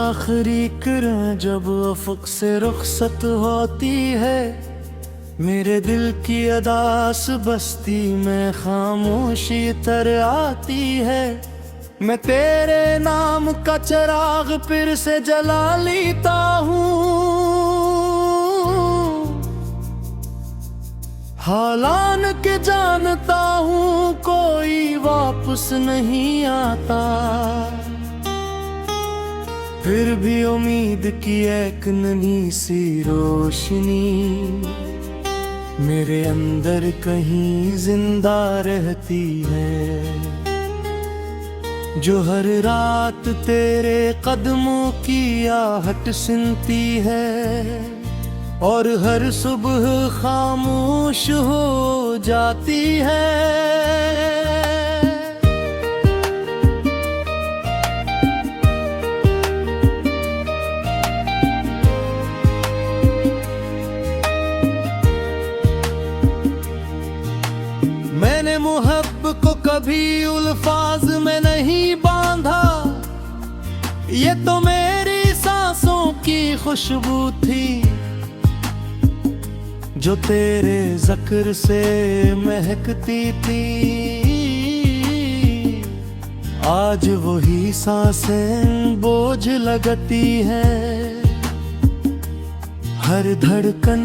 आखिरी किरण जब अफक से रुखसत होती है, मेरे दिल की अदास बस्ती में खामोशी तर आती है। मैं तेरे नाम का चिराग फिर से जला लेता हूँ, हालान के जानता हूँ कोई वापस नहीं आता। फिर भी उम्मीद की एक नन्ही सी रोशनी मेरे अंदर कहीं जिंदा रहती है, जो हर रात तेरे कदमों की आहट सुनती है और हर सुबह खामोश हो जाती है। मैंने मोहब्बत को कभी अल्फाज में नहीं बांधा, ये तो मेरी सांसों की खुशबू थी जो तेरे ज़िक्र से महकती थी। आज वही सांसें बोझ लगती हैं, हर धड़कन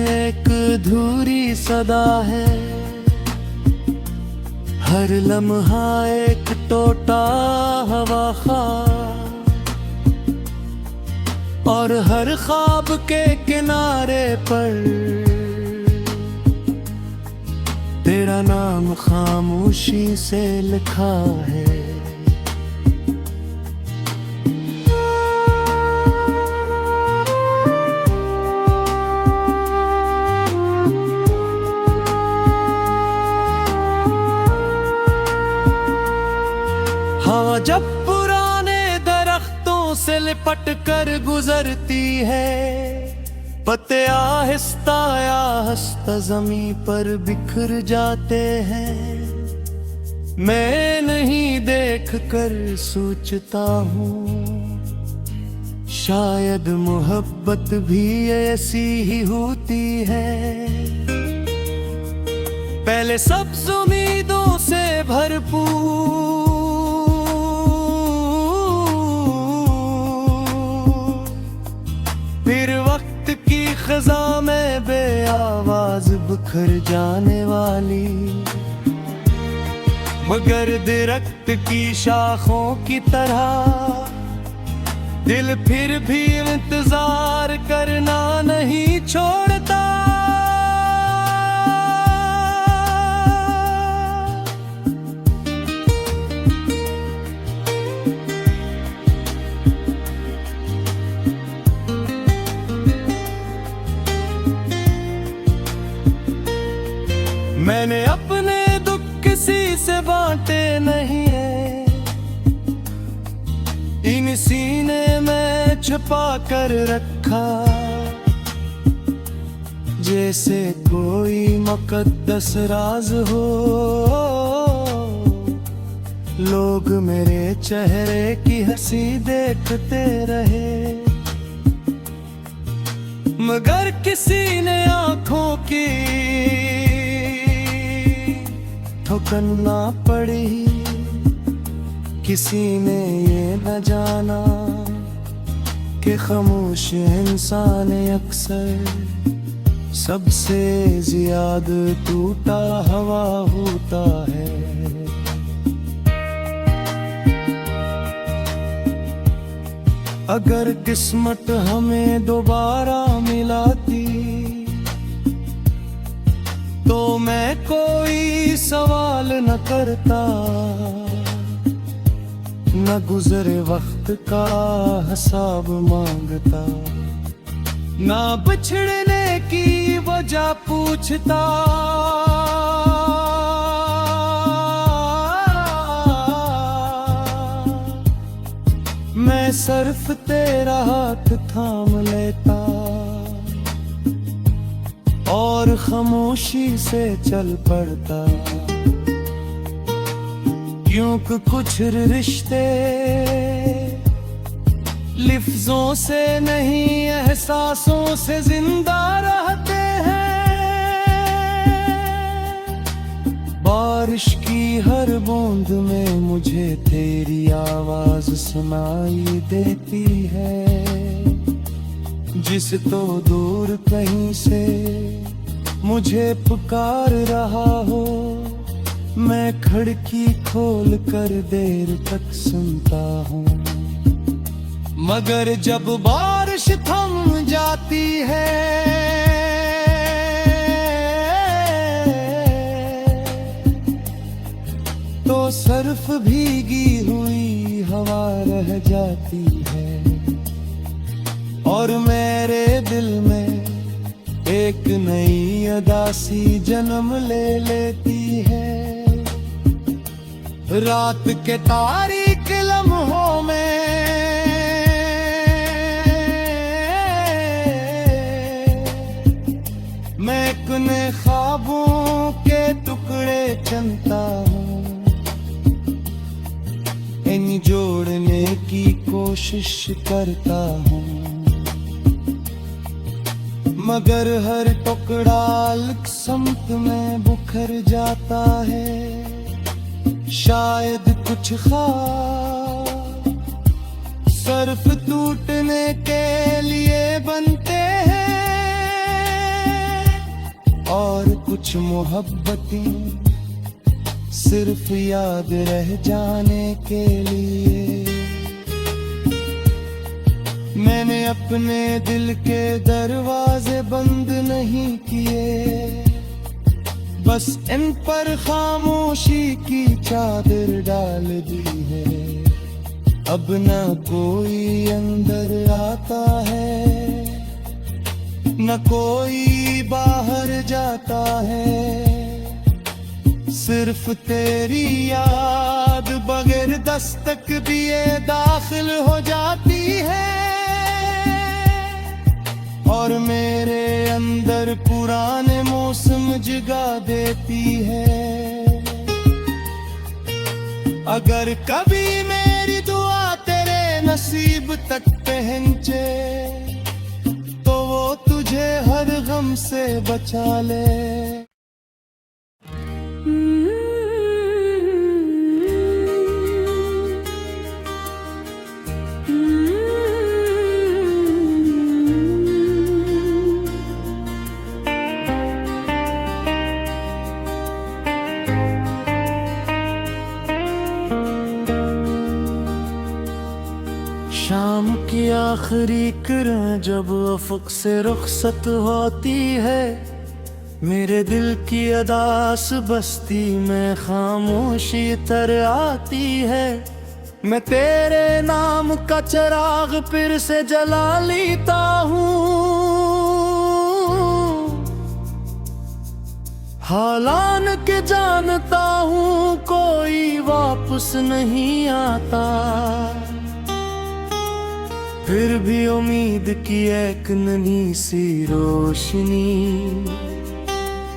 एक अधूरी सदा है, हर लम्हा एक टोटा हवा ख्वाब, और हर ख्वाब के किनारे पर तेरा नाम खामोशी से लिखा है। हवा जब पुराने दरख्तों से लिपट कर गुजरती है, पत्ते आहिस्ता आहिस्ता ज़मीं पर बिखर जाते हैं। मैं नहीं देख कर सोचता हूँ, शायद मोहब्बत भी ऐसी ही होती है। पहले सब्ज़ उम्मीदों से भरपूर, फिर वक्त की ख़ज़ा में बेआवाज़ बिखर जाने वाली, मगर दरख्त की शाखों की तरह दिल फिर भी इंतज़ार करना नहीं छोड़ता। मैंने अपने दुख किसी से बांटे नहीं है, इन सीने में छुपा कर रखा, जैसे कोई मुकद्दस राज हो। लोग मेरे चेहरे की हंसी देखते रहे, मगर किसी ने आंखों की ठुकन ना पड़ी, किसी ने ये न जाना कि खामोश इंसान अक्सर सबसे ज्यादा टूटा हवा होता है। अगर किस्मत हमें दोबारा मिलाती तो मैं कोई सवाल न करता, न गुजरे वक्त का हिसाब मांगता, ना बिछड़ने की वजह पूछता। मैं सिर्फ तेरा हाथ थाम लेता और खामोशी से चल पड़ता, क्योंकि कुछ रिश्ते लफ्जों से नहीं एहसासों से जिंदा रहते हैं। बारिश की हर बूंद में मुझे तेरी आवाज सुनाई देती है। जिस तो दूर कहीं से मुझे पुकार रहा हो, मैं खिड़की खोल कर देर तक सुनता हूँ। मगर जब बारिश थम जाती है तो सिर्फ भीगी हुई हवा रह जाती है। और मेरे दिल में एक नई अदासी जन्म ले लेती है। रात के तारीक लम्हों में मैं कुने ख्वाबों के टुकड़े चुनता हूँ। इन जोड़ने की कोशिश करता हूँ, मगर हर टुकड़ा अलग समत में बिखर जाता है। शायद कुछ ख्वाब सिर्फ टूटने के लिए बनते हैं, और कुछ मोहब्बतें सिर्फ याद रह जाने के लिए। मैंने अपने दिल के दरवाजे बंद नहीं किए, बस इन पर खामोशी की चादर डाल दी है। अब ना कोई अंदर आता है, न कोई बाहर जाता है। सिर्फ तेरी याद बगैर दस्तक दिए दाखिल हो जाती है, और मेरे अंदर पुराने मौसम जगा देती है। अगर कभी मेरी दुआ तेरे नसीब तक पहुंचे तो वो तुझे हर गम से बचा ले। शाम की आखिरी किरण जब अफक से रुखसत होती है, मेरे दिल की अदास बस्ती में खामोशी तर आती है। मैं तेरे नाम का चिराग फिर से जला लेता हूँ। हालान के जानता हूँ कोई वापस नहीं आता, फिर भी उम्मीद की एक नन्ही सी रोशनी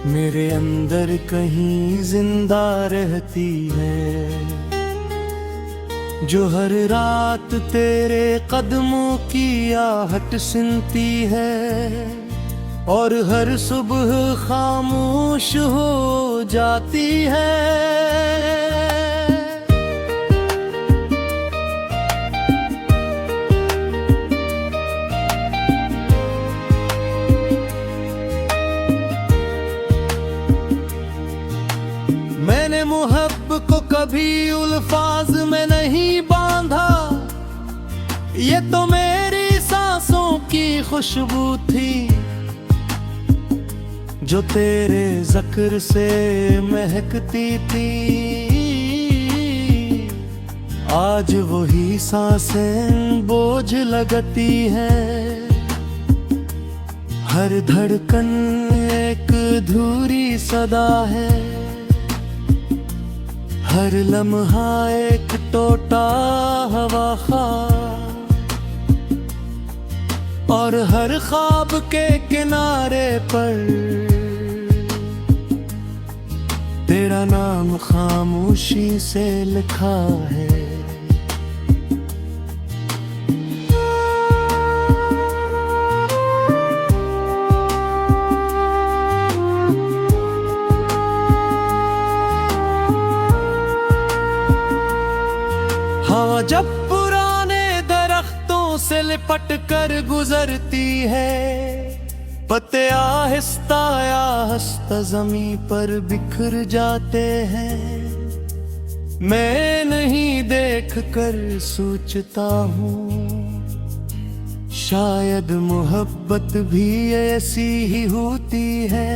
मेरे अंदर कहीं जिंदा रहती है, जो हर रात तेरे कदमों की आहट सुनती है और हर सुबह खामोश हो जाती है। मैंने मोहब्बत को कभी अल्फाज में नहीं बांधा, ये तो मेरी सांसों की खुशबू थी जो तेरे ज़िक्र से महकती थी। आज वही सांसें बोझ लगती हैं, हर धड़कन एक अधूरी सदा है, हर लम्हा एक टोटा हवा ख्वाब, और हर ख्वाब के किनारे पर तेरा नाम खामोशी से लिखा है। पट कर गुजरती है। पत्ते आहिस्ता आहिस्ता ज़मीं पर बिखर जाते हैं। मैं नहीं देख कर सोचता हूँ, शायद मोहब्बत भी ऐसी ही होती है।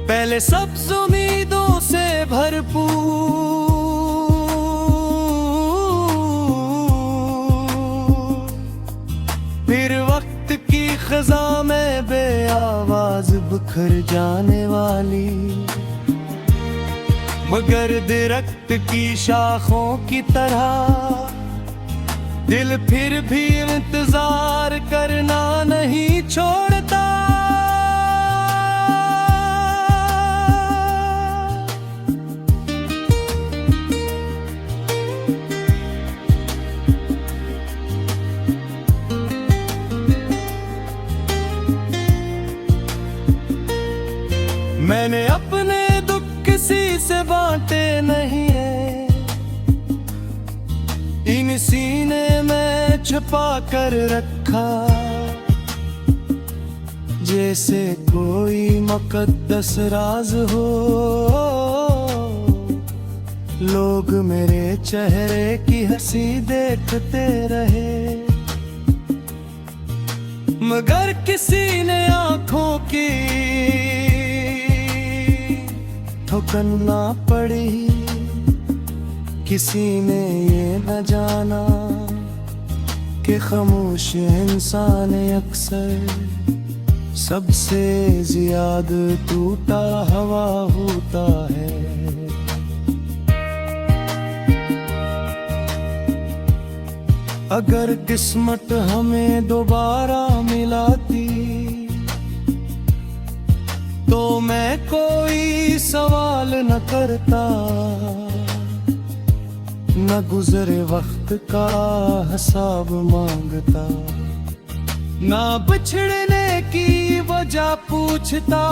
पहले सब्ज़ उम्मीदों से भरपूर, फिर वक्त की ख़ज़ा में बेआवाज़ बिखर जाने वाली। मगर दरख्त की शाखों की तरह दिल फिर भी इंतजार करना नहीं छोड़ता। मैंने अपने दुख किसी से बांटे नहीं है, इन सीने में छुपा कर रखा। जैसे कोई मुकद्दस राज हो, लोग मेरे चेहरे की हंसी देखते रहे। मगर किसी ने आंखों की ठोकर ना पड़ी, किसी ने ये न जाना कि खामोश इंसान अक्सर सबसे ज्यादा टूटा हुआ होता है। अगर किस्मत हमें दोबारा मिलाती तो मैं कोई सवाल न करता, न गुजरे वक्त का हिसाब मांगता, ना बिछड़ने की वजह पूछता।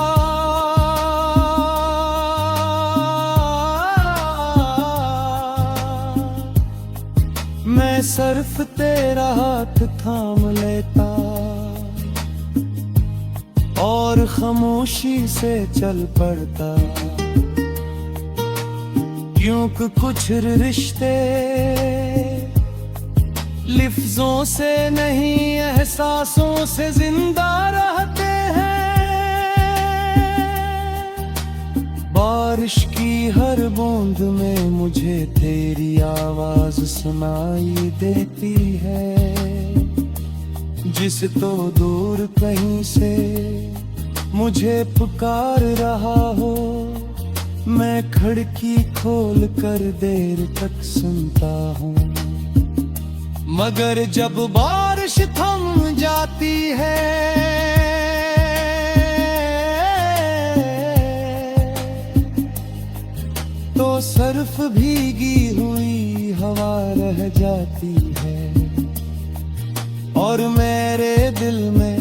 मैं सिर्फ तेरा हाथ थाम लेता और खामोशी से चल पड़ता। क्योंकि कुछ रिश्ते लफ्जों से नहीं एहसासों से जिंदा रहते हैं। बारिश की हर बूंद में मुझे तेरी आवाज सुनाई देती है। जिस तो दूर कहीं से मुझे पुकार रहा हो, मैं खिड़की खोल कर देर तक सुनता हूँ। मगर जब बारिश थम जाती है तो सिर्फ भीगी हुई हवा रह जाती है और मेरे दिल में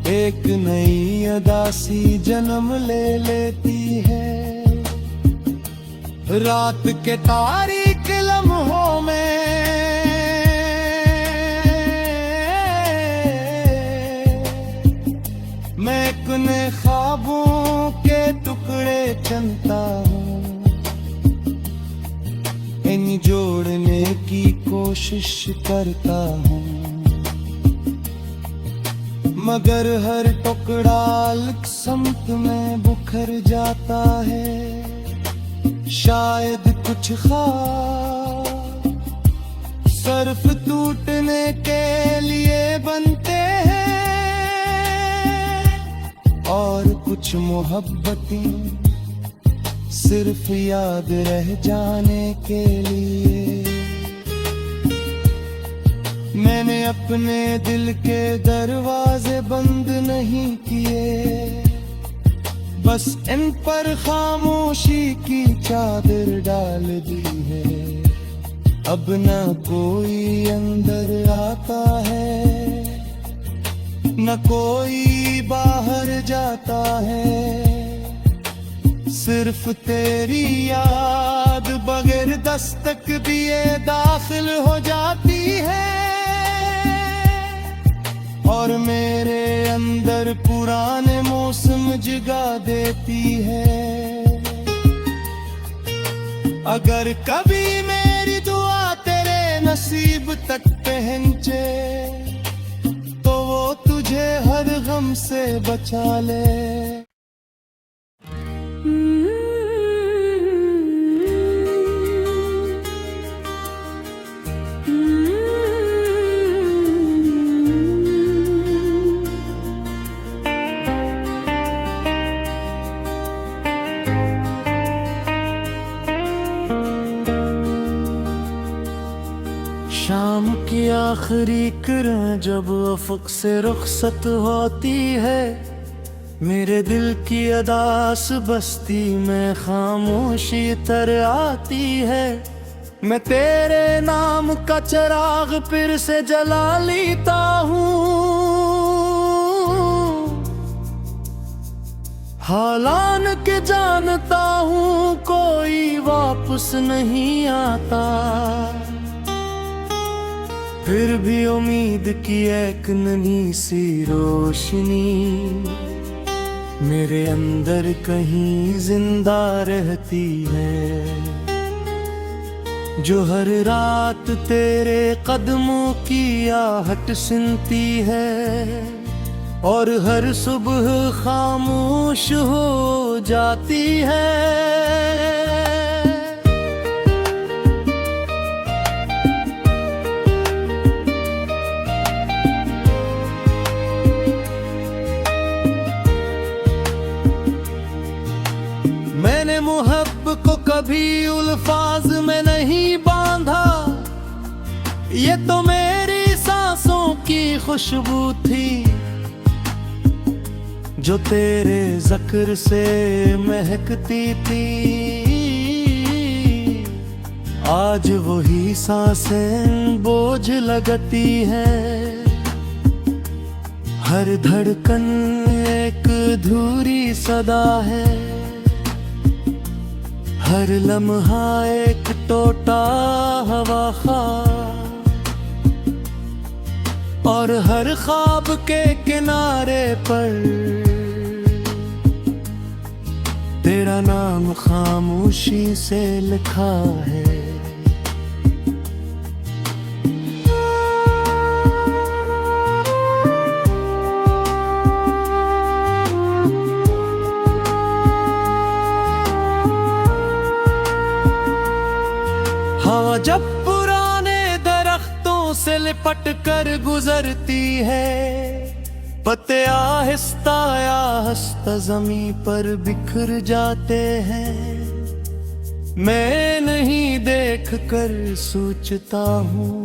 एक नई अदासी जन्म ले लेती है। रात के तारीक लम्हों में मैं कुने ख्वाबों के टुकड़े चुनता हूँ, इन जोड़ने की कोशिश करता हूँ। मगर हर टुकड़ा अलग समत में बिखर जाता है। शायद कुछ ख्वाब सिर्फ टूटने के लिए बनते हैं और कुछ मोहब्बतें सिर्फ याद रह जाने के लिए। मैंने अपने दिल के दरवाजे बंद नहीं किए, बस इन पर खामोशी की चादर डाल दी है। अब न कोई अंदर आता है, न कोई बाहर जाता है, सिर्फ तेरी याद बगैर दस्तक दिए दाखिल हो जाती है और मेरे अंदर पुराने मौसम जगा देती है। अगर कभी मेरी दुआ तेरे नसीब तक पहुंचे तो वो तुझे हर गम से बचा ले। शाम की आखिरी किरण जब अफक से रुखसत होती है, मेरे दिल की अदास बस्ती में खामोशी तर आती है। मैं तेरे नाम का चिराग फिर से जला लेता हूँ, हालान के जानता हूँ कोई वापस नहीं आता। फिर भी उम्मीद की एक नन्ही सी रोशनी मेरे अंदर कहीं जिंदा रहती है, जो हर रात तेरे कदमों की आहट सुनती है और हर सुबह खामोश हो जाती है। मैंने मोहब्बत को कभी अल्फाज में नहीं बांधा, ये तो मेरी सांसों की खुशबू थी जो तेरे ज़िक्र से महकती थी। आज वही सांसें बोझ लगती हैं, हर धड़कन एक अधूरी सदा है, हर लम्हा एक टोटा हवा और हर ख्वाब के किनारे पर तेरा नाम खामोशी से लिखा है। हवा जब पुराने दरख्तों से लिपट कर गुजरती है, पत्ते आहिस्ता आहिस्ता ज़मीं पर बिखर जाते हैं। मैं नहीं देख कर सोचता हूँ,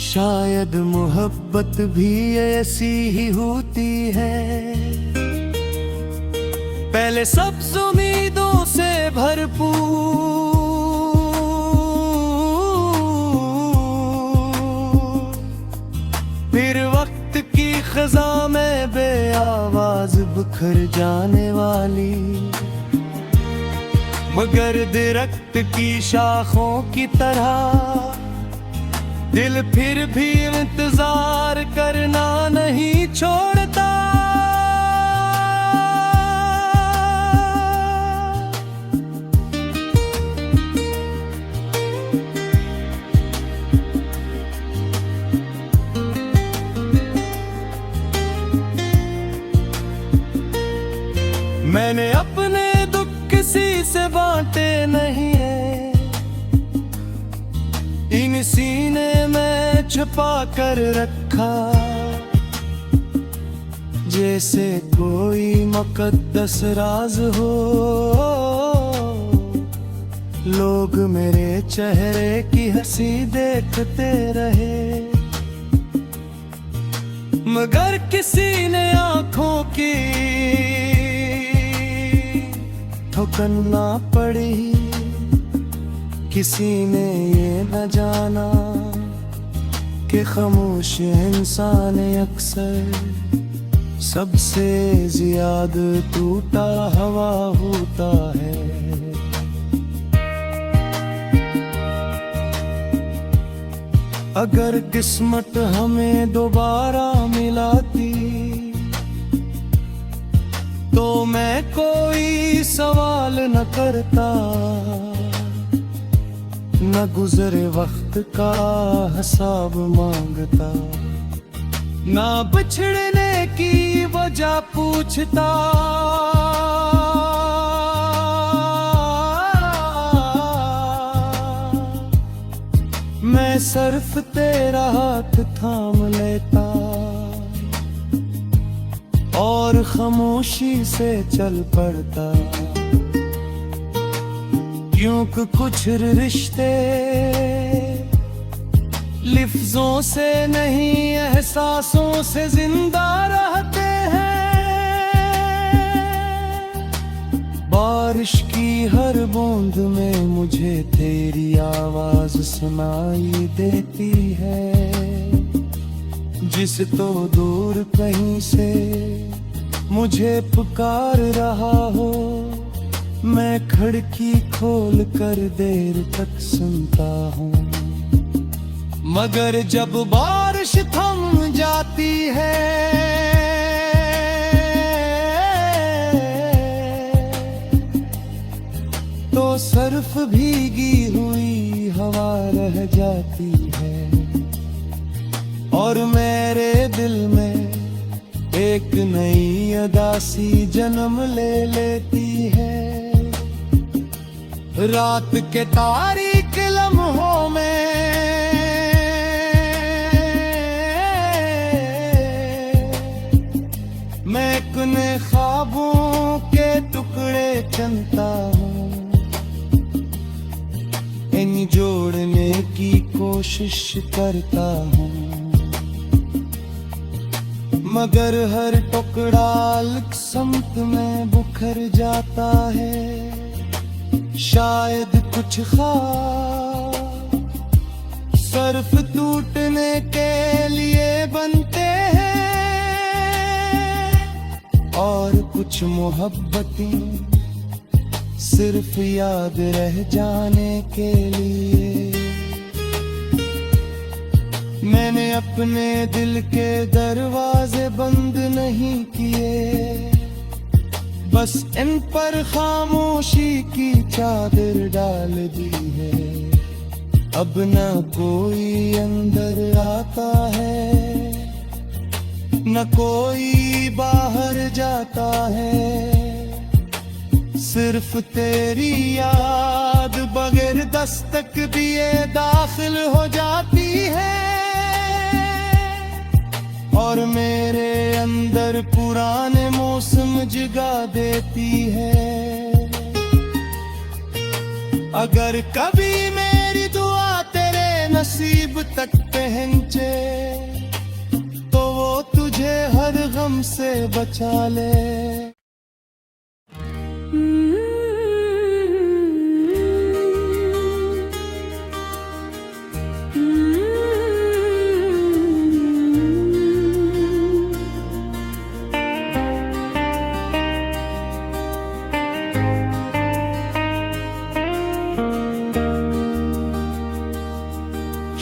शायद मोहब्बत भी ऐसी ही होती है। पहले सब उम्मीदों से भरपूर, फिर वक्त की खज़ा में बेआवाज बिखर जाने वाली, मगर दरख्त की शाखों की तरह दिल फिर भी इंतजार करना नहीं छोड़ता। मैंने अपने दुख किसी से बांटे नहीं है, इन सीने में छुपा कर रखा, जैसे कोई मुकद्दस राज हो। लोग मेरे चेहरे की हंसी देखते रहे, मगर किसी ने आंखों की ठोकर ना पड़ी, किसी ने ये न जाना कि खामोश इंसान अक्सर सबसे ज्यादा टूटा हवा होता है। अगर किस्मत हमें दोबारा मिलाती तो मैं कोई सवाल न करता, न गुजरे वक्त का हिसाब मांगता, ना बिछड़ने की वजह पूछता। मैं सिर्फ तेरा हाथ थाम लेता और खामोशी से चल पड़ता, क्योंकि कुछ रिश्ते लफ्जों से नहीं एहसासों से जिंदा रहते हैं। बारिश की हर बूंद में मुझे तेरी आवाज सुनाई देती है, जिस तो दूर कहीं से मुझे पुकार रहा हो। मैं खिड़की खोल कर देर तक सुनता हूँ, मगर जब बारिश थम जाती है तो सिर्फ भीगी हुई हवा रह जाती है, और मेरे दिल में एक नई अदासी जन्म ले लेती है। रात के तारीक लम्हों में मैं कुने ख्वाबों के टुकड़े चुनता हूँ, इन जोड़ने की कोशिश करता हूँ, मगर हर टुकड़ा अलग समत में बुखर जाता है। शायद कुछ ख्वाब सिर्फ टूटने के लिए बनते हैं, और कुछ मोहब्बतें सिर्फ याद रह जाने के लिए। मैंने अपने दिल के दरवाजे बंद नहीं किए, बस इन पर खामोशी की चादर डाल दी है। अब न कोई अंदर आता है, न कोई बाहर जाता है, सिर्फ तेरी याद बगैर दस्तक दिए दाखिल हो जाती है, और मेरे अंदर पुराने मौसम जगा देती है। अगर कभी मेरी दुआ तेरे नसीब तक पहुंचे तो वो तुझे हर गम से बचा ले।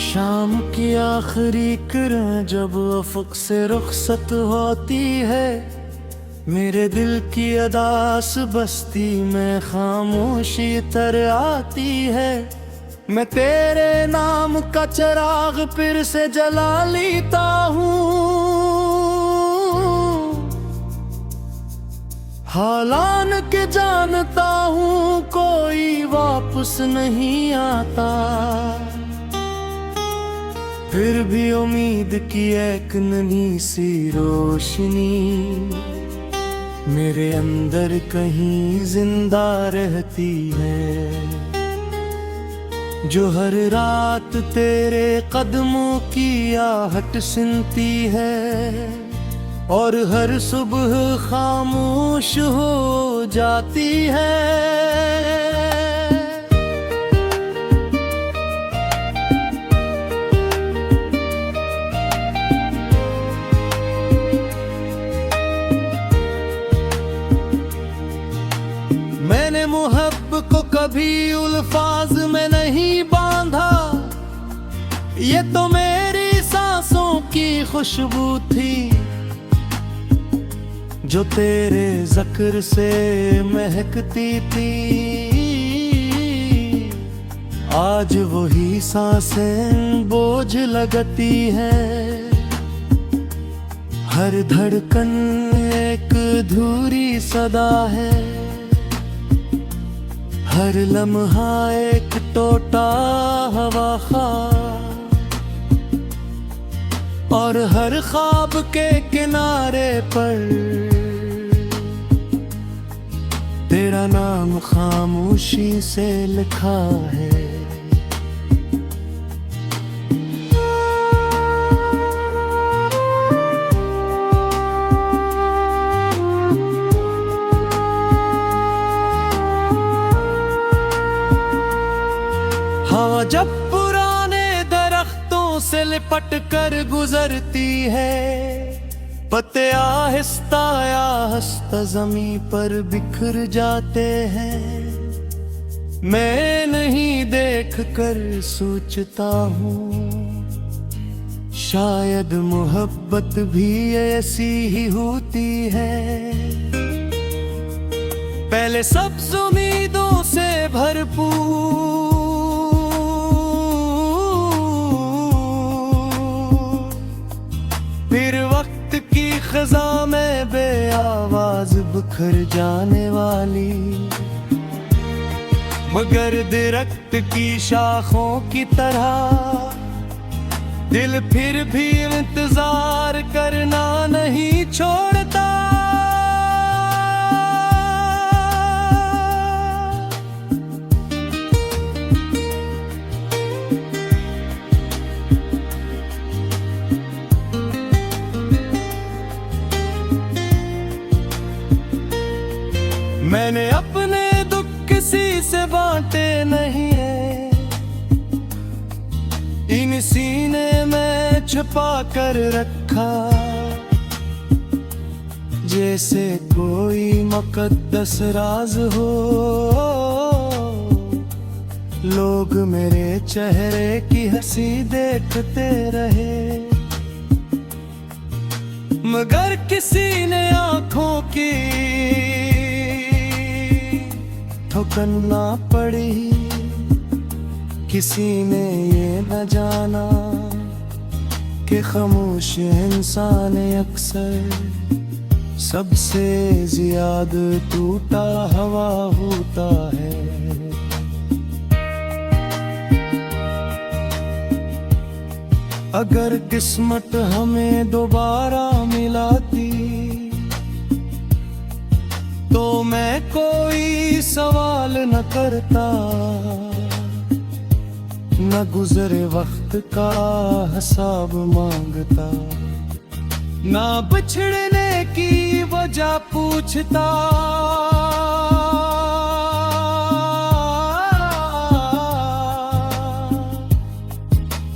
शाम की आखिरी किरण जब अफक से रुखसत होती है, मेरे दिल की अदास बस्ती में खामोशी तर आती है। मैं तेरे नाम का चिराग फिर से जला लेता हूँ, हालान के जानता हूँ कोई वापस नहीं आता, फिर भी उम्मीद की एक नन्ही सी रोशनी मेरे अंदर कहीं जिंदा रहती है, जो हर रात तेरे कदमों की आहट सुनती है और हर सुबह खामोश हो जाती है। को कभी उल्फाज में नहीं बांधा, ये तो मेरी सांसों की खुशबू थी जो तेरे ज़िक्र से महकती थी। आज वही सांसें बोझ लगती हैं, हर धड़कन एक अधूरी सदा है, हर लम्हा एक टोटा हवा ख्वाब, और हर ख्वाब के किनारे पर तेरा नाम खामोशी से लिखा है। हवा जब पुराने दरख्तों से लिपट कर गुजरती है, पत्ते आहिस्ता आहिस्ता ज़मीं पर बिखर जाते हैं। मैं नहीं देख कर सोचता हूँ, शायद मोहब्बत भी ऐसी ही होती है। पहले सब्ज़ उम्मीदों से भरपूर, फिर वक्त की ख़ज़ा में बेआवाज़ बिखर जाने वाली, मगर दरख्त की शाखों की तरह दिल फिर भी इंतज़ार करना नहीं छोड़ता। मैंने अपने दुख किसी से बांटे नहीं है, इन सीने में छुपा कर रखा, जैसे कोई मुकद्दस राज हो। लोग मेरे चेहरे की हंसी देखते रहे, मगर किसी ने आंखों की ठुकन ना पड़ी, किसी ने ये न जाना कि खामोश इंसान अक्सर सबसे ज्यादा टूटा हुआ होता है। अगर किस्मत हमें दोबारा मिलाती तो मैं कोई सवाल न करता, न गुजरे वक्त का हिसाब मांगता, ना बिछड़ने की वजह पूछता।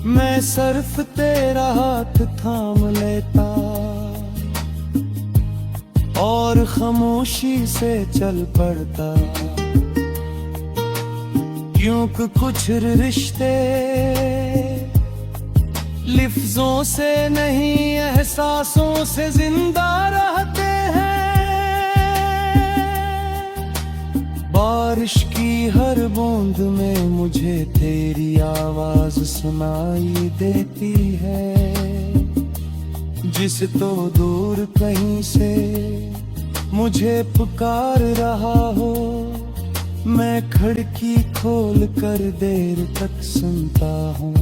मैं सिर्फ तेरा हाथ थाम लेता और खामोशी से चल पड़ता, क्योंकि कुछ रिश्ते लफ्ज़ों से नहीं एहसासों से जिंदा रहते हैं। बारिश की हर बूंद में मुझे तेरी आवाज सुनाई देती है, जिस तो दूर कहीं से मुझे पुकार रहा हो। मैं खिड़की खोल कर देर तक सुनता हूँ,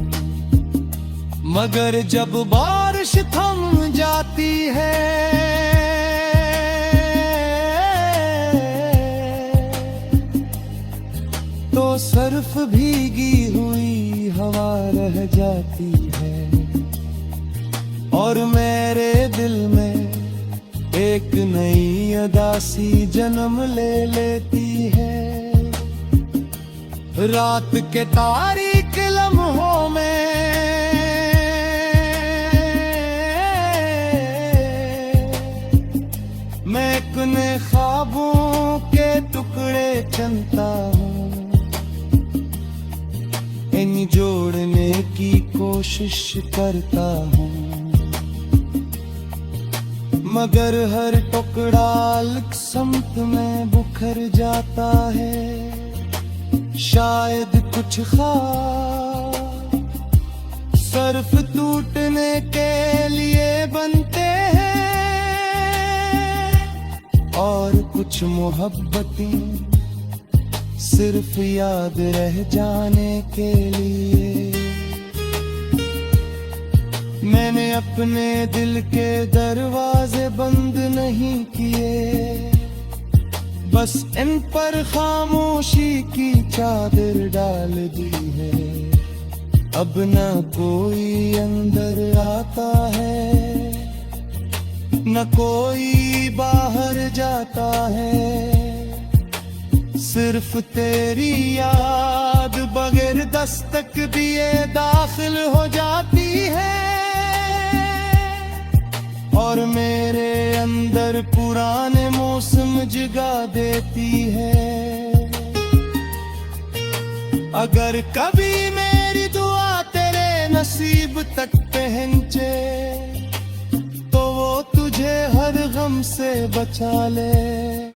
मगर जब बारिश थम जाती है तो सिर्फ भीगी हुई हवा रह जाती है, और मेरे दिल में एक नई अदासी जन्म ले लेती है। रात के तारीक लम्हों में मैं कुने ख्वाबों के टुकड़े चुनता हूँ, कहीं जोड़ने की कोशिश करता हूँ, मगर हर टुकड़ा अलग समत में बिखर जाता है। शायद कुछ ख्वाब सर्फ टूटने के लिए बनते हैं, और कुछ मोहब्बतें सिर्फ याद रह जाने के लिए। मैंने अपने दिल के दरवाजे बंद नहीं किए, बस इन पर खामोशी की चादर डाल दी है। अब न कोई अंदर आता है, न कोई बाहर जाता है, सिर्फ तेरी याद बगैर दस्तक दिए दाखिल हो जाती है, और मेरे अंदर पुराने मौसम जगा देती है। अगर कभी मेरी दुआ तेरे नसीब तक पहुंचे, तो वो तुझे हर गम से बचा ले।